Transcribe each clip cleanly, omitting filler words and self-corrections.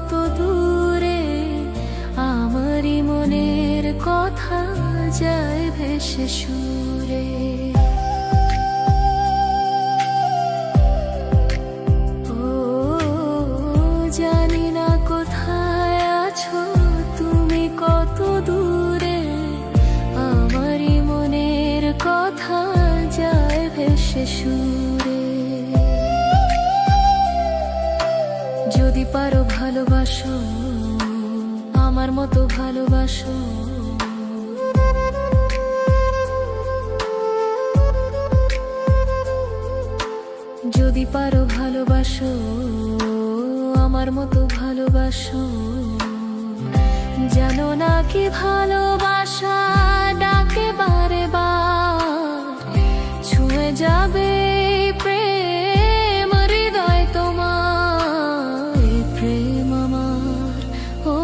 কত দূরে, আমারই মনের কথা যায় ভেসে সুরে। ও জানি না কোথায় আছো তুমি, কত দূরে, আমারই মনের কথা যায় ভেসে সুরে। যদি পারো ভালোবাসো আমার মতো ভালোবাসো, যদি পারো ভালোবাসো আমার মতো ভালোবাসো। জানো না কি ভালোবাসা ডাকে বারে বার, ছুঁয়ে যাবে প্রেম হৃদয় তোমার। এ প্রেম আমার, ও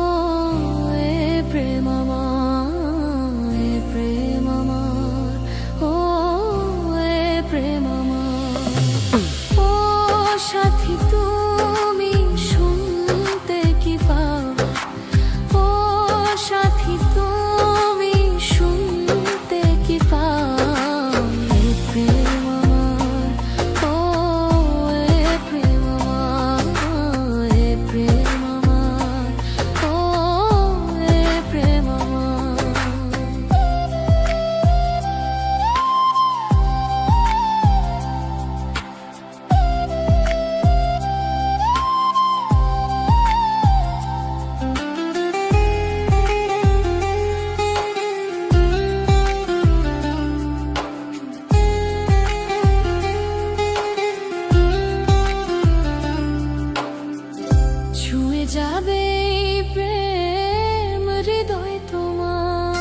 এ প্রেম আমার, এ প্রেম আমার, ও এ প্রেম আমার। ও সাথী তুমি শুনতে কি পাও, ও সাথী তুমি শুনতে কি পাও। এ প্রেম আমার, ও এ প্রেম আমার, এ প্রেম আমার, ও এ প্রেম আমার। ছুঁয়ে যাবে প্রেম হৃদয় তোমার।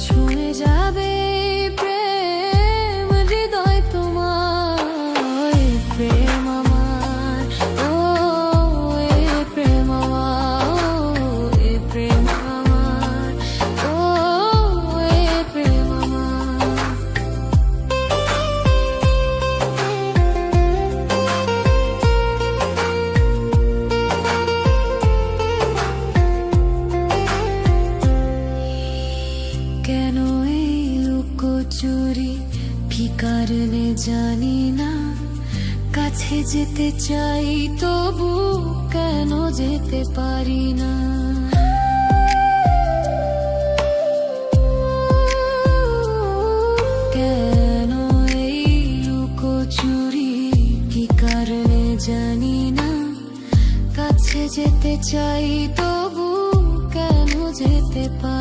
ছুঁয়ে যাবে প্রেম হৃদয় তোমার। এ প্রেম আমার, ও এ প্রেম আমার, এ প্রেম আমার, ও এ প্রেম আমার। কেন এই লুকোচুরি কি কারণে জানি না, কাছে যেতে চাই তবু কেন যেতে পারি না। কেন এই লুকোচুরি কি কারণে জানি না, কাছে যেতে চাই তবু কেন যেতে পারি না।